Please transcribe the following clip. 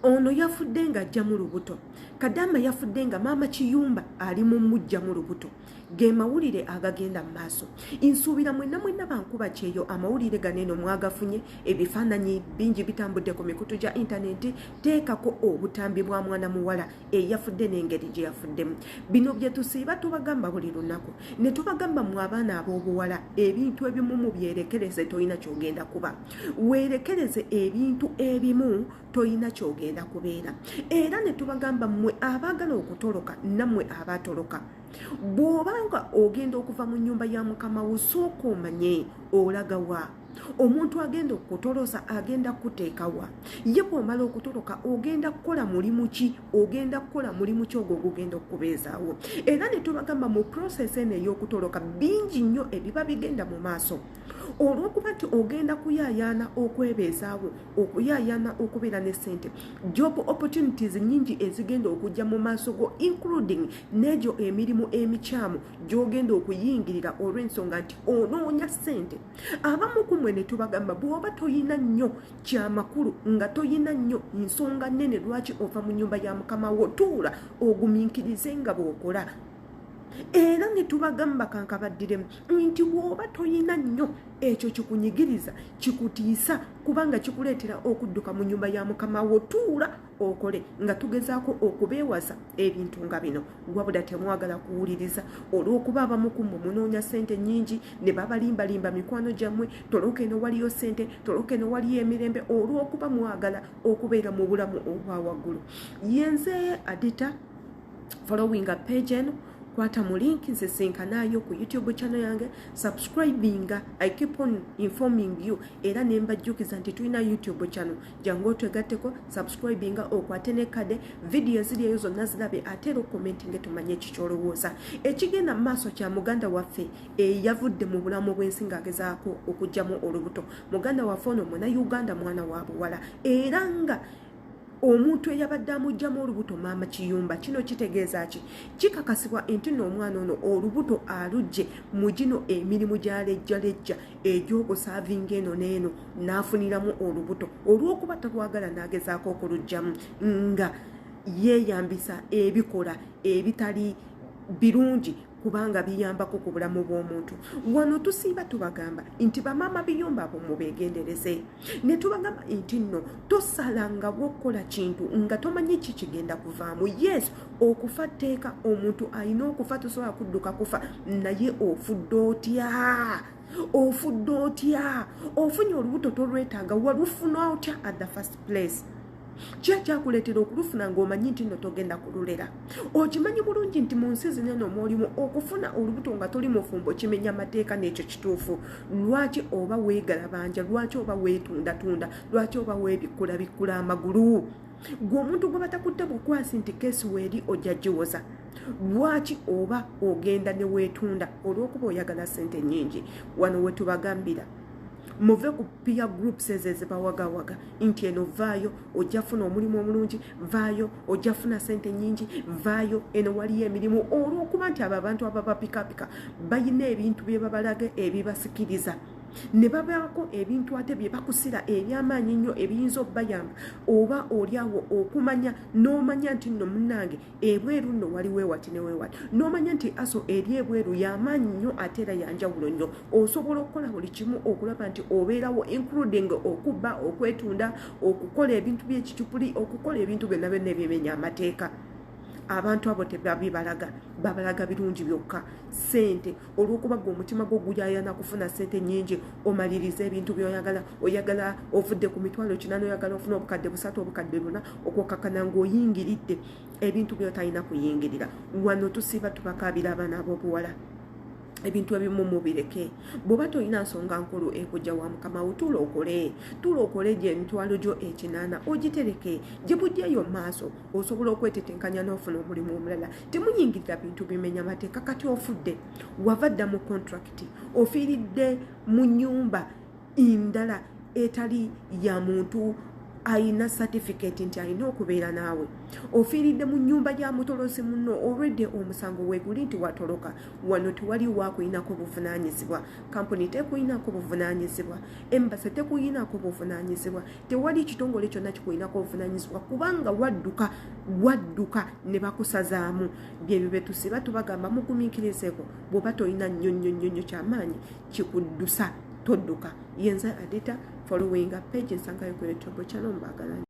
ono yafudde nga ajja mu lubuto, Kadama yafudde nga maama Kiyumba ali mu mujja mu lubuto. Ge mawulire agagenda mu maaso. Insuubira mwenna bankuba kyeyo amawulire ganeno mwagafunye, ebifaananyi bingi bitambudde ku mikutu gya intaneti. Teekako obutambi bwa mwana muwala eyafudde n'engeri gye yafuddemu. Bino bye tusiiba tubagamba buli lunaku, ne tubagamba mu abaana ab'obuwala ebintu ebimu mu byerekereze toyina kyogenda kuba. Weerekereze ebintu ebimu toyina kyogenda kubeera. Era ne tubagamba mmwe abaagala okutoloka nammwe abaatoloka, bw'obanga ogenda okuva mu nnyumba ya mukama wo sooka omanye olaga wa. Omuntu agenda okutolosa agenda kuteekawa. Ye bw'omala okutoloka ogenda kukola mulimu ki? Ogenda kukola mulimu ki ogwo gugenda okubeezaawo. Era ne tubagamba mu process eno ey'okutoloka bingi nnyo ebiba bigenda mu maaso. Olw'okuba nti ogenda kuyaayaana okwebeezaawo, okuyaayaana okubeera ne ssente, job opportunities nnyingi ezigenda okujja mu maaso go, including n'egyo emirimu emikyamu gy'ogenda okuyingirira olw'ensonga nti onoonya ssente. Abamu ku mmwe ne tubagamba bw'oba toyina nnyo kyamakulu nga toyina nnyo nsonga nnene lwaki ova mu nnyumba ya mukama wo, tuula ogumiikirize nga bw'okola. Era ne tubagamba kankabaddiremu nti bw'oba toyina nnyo ekyo kikunyigiriza, kikutiisa, kubanga kikuleetera okudduka mu nnyumba ya mukama wo, tuula okole, nga tugezaako okubeewaza ebintu nga bino. Wabula temwagala kuwuliriza olw'okuba abamu ku mmwe munoonya ssente nnyingi ne babalimbalimba mikwano gyammwe, toloka eno waliyo ssente, toloka eno waliyo emirembe, olw'okuba mwagala okubeera mu bulamu obwa waggulu. Yenze Adita, following a page eno, kwata mu link nsisinkanaayo ku YouTube channel yange, subscribinga. I keep on informing you, era ne mbajjukiza nti tulina YouTube channel. Jangu otwegatteko, subscribinga, okwate ne kade, video ziri eyo zonna zirabe, ate era commenting tumanye kikyolowooza. Ekigenda mu maaso kya muganda waffe yavudde mu bulamu bw'ensi ng'agezaako okugyamu olubuto. Muganda waffe ono Munnayuganda, mwana wa buwala, era nga omuntu eyabadde amugyamu olubuto maama Kiyumba. Kino kitegeeza ki? Kikakasibwa nti n'omwana ono olubuto alugye mu gino emirimu gy'alejjalejja egy'okusaavinga eno n'eno, n'afuniramu olubuto. Olw'okuba talwagala n'agezaako okulugyamu nga yeeyambisa ebikola ebitali birungi, kubanga biyambako ku bulamu bw'omuntu. Wano tusiiba tubagamba nti bamaama Biyumba abo mubeegendereze. Ne tubagamba nti nno tosalanga bw'okukola kintu nga tomanyi ki kigenda kuvaamu. Yes, okufa tteeka, omuntu alina okufa, tosobola kudduka kufa, naye ofudde otya? Ofudde otya? Ofunye olubuto tolwetaaga, walufuna otya at the first place? Kyakuleetera okulufuna ng'omanyi nti nno togenda kululera. Okimanyi bulungi nti mu nsi zino eno mw'olimu okufuna olubuto nga toli mufumbo kimenya amateeka, n'ekyo kituufu. Lwaki oba weegalabanja? Lwaki oba weetundatunda? Lwaki oba weebikkula amagulu? Gwe omuntu gwe batakutte bukwasi nti keesi weeri ojja giwoza. Lwaki oba ogenda ne weetunda olw'okuba oyagala ssente nnyingi? Wano we tubagambira muve ku peer groups ezo ezibawagawaga nti eno vaayo ojja funa omulimu omulungi, vaayo ojja funa ssente nnyingi, vaayo eno waliyo emirimu, olw'okuba nti abo abantu ababapikapika balina ebintu bye babalaga ebibasikiriza, ne babaako ebintu ate bye bakusira eby'amaanyi nnyo ebiyinza okubayamba, oba oli awo okumanya n'omanya nti nno munnange ebweru nno waliwo ewati ne weewati, n'omanya nti aso eri ebweru y'amaanyi nnyo ate era yanjawulo nnyo. Osobola okukola buli kimu okulaba nti obeerawo, including okubba, okwetunda, okukola ebintu by'ekicupuli, okukola ebintu byonna byonna ebimenya amateeka. Abantu abo tebabibalaga, babalaga birungi byokka, ssente. Olw'okuba gwe omutima gwo guyaayana kufuna ssente nnyingi, omaliriza ebintu by'oyagala, oyagala ovudde ku mitwalo 4 oyagala ofuna obukadde 3 obukadde 4, okwokakana ng'oyingiridde ebintu by'otalina kuyingirira. Wano tusiiba tubakaabira abaana ab'obuwala ebintu ebimu mubireke. Bw'oba tolina nsonga nkulu ekujja wa mukama wo, tuula okole gye emitwalo gyo 8 ogitereke, gye bujjayo maaso, osobola okwetetenkanya n'ofuna omulimu omulala. Temuyingirira bintu bimenya amateeka. Kati ofudde, wava dda mu contract, ofiiridde mu nnyumba endala etali ya muntu ayina certificate nti alina okubeera naawe. Ofiiridde mu nnyumba ya mutolozi munno already omusango weeguli nti watoloka. Wano tewali waakuyinako buvunaanyizibwa. Kampuni tekuyinako buvunaanyizibwa. Embase tekuyinako buvunaanyizibwa. Tewali kitongole kyonna kikuyinako buvunaanyizibwa kubanga wadduka ne bakusazaamu. Byebyo bye tusiba tubagamba mugumiikirizeeko. Bw'oba toyina nnyonnyo kyamaanyi kikuddusa todduka. Yenza Adita following a page Nsangayo ku YouTube channel mbagala.